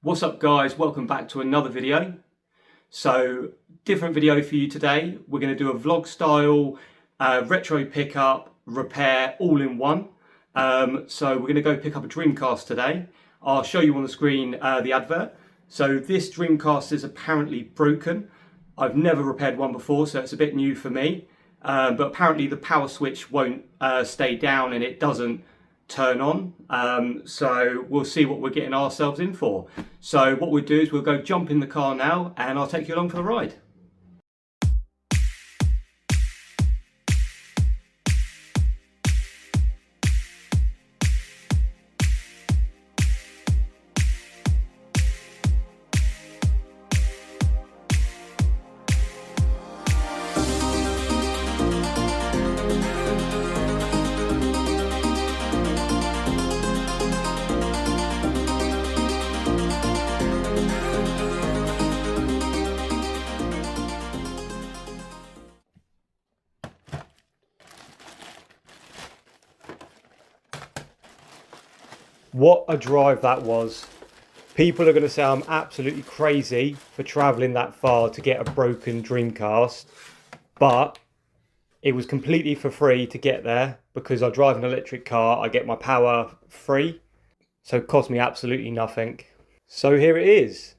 What's up guys, welcome back to another video. So different video for you today. We're going to do a vlog style retro pickup repair all in one. So we're going to go pick up a Dreamcast today. I'll show you on the screen the advert. So this Dreamcast is apparently broken. I've never repaired one before, so it's a bit new for me. But apparently the power switch won't stay down and it doesn't turn on, so we'll see what we're getting ourselves in for. So what we'll do is we'll go jump in the car now and I'll take you along for the ride. What a drive that was. People are going to say I'm absolutely crazy for travelling that far to get a broken Dreamcast, but it was completely for free to get there because I drive an electric car, I get my power free, so it cost me absolutely nothing. So here it is.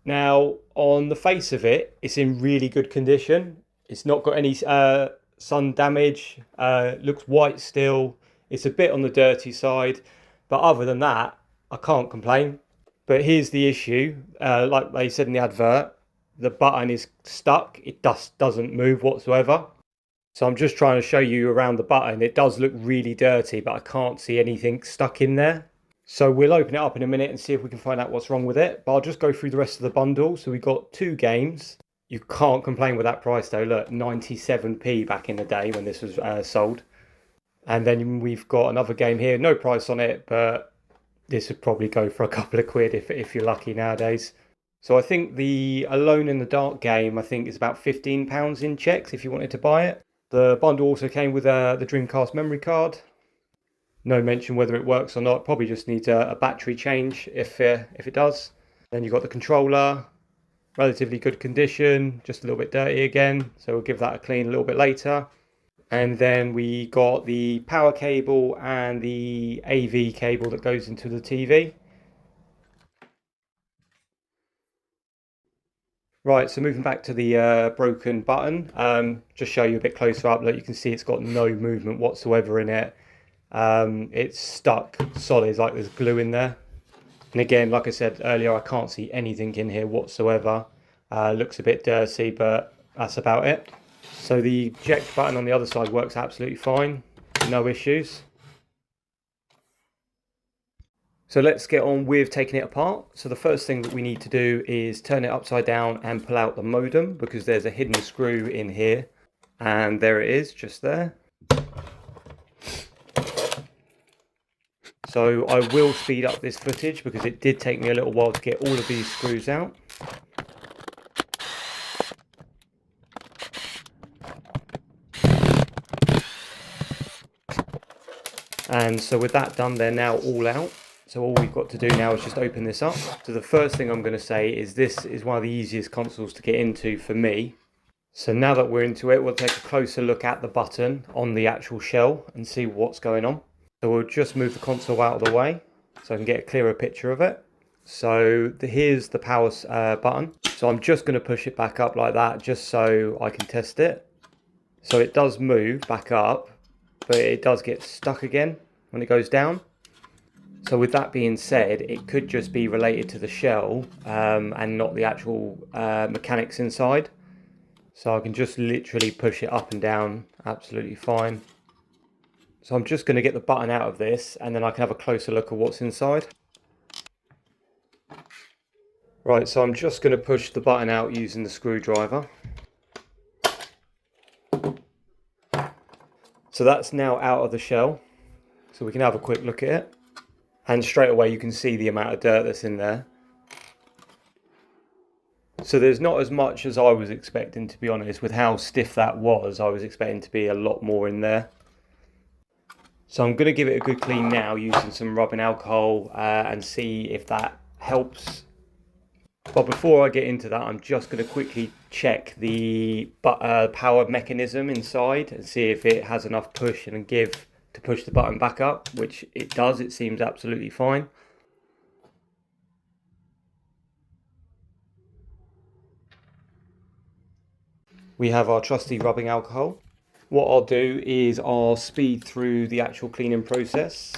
Now, on the face of it, it's in really good condition. It's not got any sun damage, looks white still. It's a bit on the dirty side. But other than that, I can't complain. But here's the issue. Like they said in the advert, the button is stuck. It doesn't move whatsoever. So I'm just trying to show you around the button. It does look really dirty, but I can't see anything stuck in there. So we'll open it up in a minute and see if we can find out what's wrong with it. But I'll just go through the rest of the bundle. So we got 2 games. You can't complain with that price though. Look, 97p back in the day when this was sold. And then we've got another game here, no price on it, but this would probably go for a couple of quid if you're lucky nowadays. So I think the Alone in the Dark game, I think is about £15 in checks if you wanted to buy it. The bundle also came with the Dreamcast memory card. No mention whether it works or not, probably just needs a battery change if it does. Then you've got the controller, relatively good condition, just a little bit dirty again, so we'll give that a clean a little bit later. And then we got the power cable and the AV cable that goes into the TV. Right, so moving back to the broken button, just show you a bit closer up. Look, you can see it's got no movement whatsoever in it. It's stuck solid, like there's glue in there. And again, like I said earlier, I can't see anything in here whatsoever. Looks a bit dirty, but that's about it. So the eject button on the other side works absolutely fine, no issues. So let's get on with taking it apart. So the first thing that we need to do is turn it upside down and pull out the modem because there's a hidden screw in here. And there it is, just there. So I will speed up this footage because it did take me a little while to get all of these screws out. And so with that done, they're now all out. So all we've got to do now is just open this up. So the first thing I'm going to say is this is one of the easiest consoles to get into for me. So now that we're into it, we'll take a closer look at the button on the actual shell and see what's going on. So we'll just move the console out of the way so I can get a clearer picture of it. So here's the power button. So I'm just going to push it back up like that just so I can test it. So it does move back up, but it does get stuck again when it goes down. So with that being said, it could just be related to the shell and not the actual mechanics inside. So I can just literally push it up and down absolutely fine. So I'm just going to get the button out of this and then I can have a closer look at what's inside. Right, so I'm just going to push the button out using the screwdriver. So that's now out of the shell. So we can have a quick look at it. And straight away you can see the amount of dirt that's in there. So there's not as much as I was expecting, to be honest. With how stiff that was, I was expecting to be a lot more in there. So I'm going to give it a good clean now using some rubbing alcohol and see if that helps But before I get into that, I'm just going to quickly check the power mechanism inside and see if it has enough push and give to push the button back up, which it does. It seems absolutely fine. We have our trusty rubbing alcohol. What I'll do is I'll speed through the actual cleaning process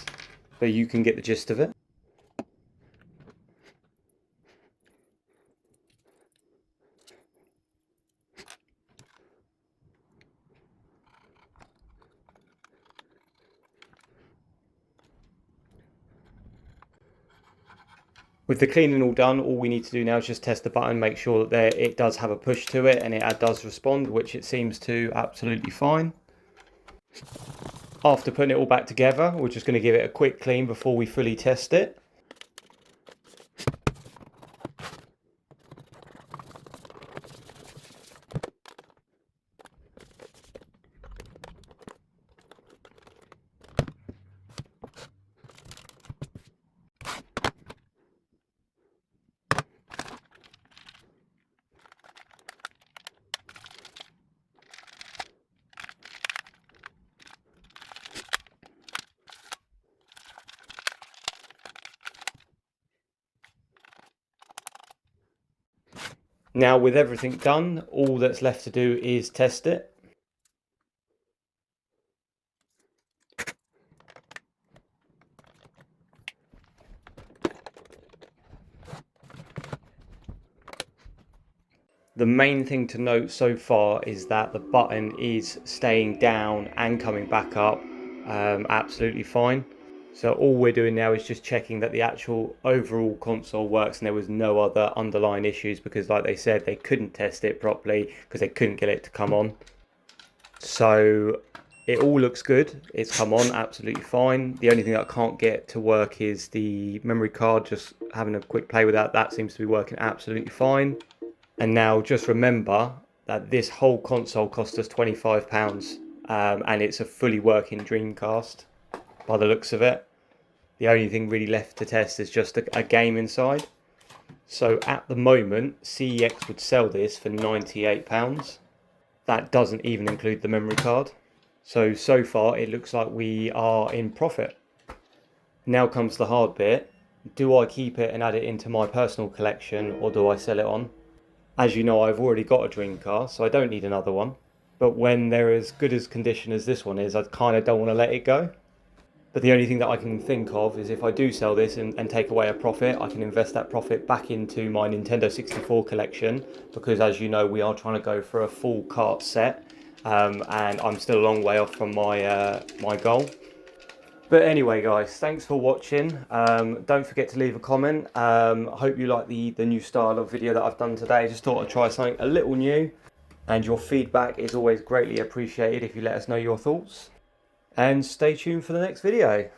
so you can get the gist of it. With the cleaning all done, all we need to do now is just test the button, make sure that it does have a push to it and it does respond, which it seems to absolutely fine. After putting it all back together, we're just going to give it a quick clean before we fully test it. Now with everything done, all that's left to do is test it. The main thing to note so far is that the button is staying down and coming back up absolutely fine. So all we're doing now is just checking that the actual overall console works and there was no other underlying issues, because like they said, they couldn't test it properly because they couldn't get it to come on. So it all looks good. It's come on absolutely fine. The only thing that I can't get to work is the memory card. Just having a quick play with that, that seems to be working absolutely fine. And now just remember that this whole console cost us £25 and it's a fully working Dreamcast by the looks of it. The only thing really left to test is just a game inside. So at the moment, CEX would sell this for £98. That doesn't even include the memory card. So far it looks like we are in profit. Now comes the hard bit. Do I keep it and add it into my personal collection, or do I sell it on? As you know, I've already got a Dreamcast, so I don't need another one. But when they're as good as condition as this one is, I kind of don't want to let it go. But the only thing that I can think of is if I do sell this and take away a profit, I can invest that profit back into my Nintendo 64 collection, because as you know, we are trying to go for a full cart set, and I'm still a long way off from my my goal. But anyway guys, thanks for watching. Don't forget to leave a comment. I hope you like the new style of video that I've done today. Just thought I'd try something a little new, and your feedback is always greatly appreciated if you let us know your thoughts. And stay tuned for the next video.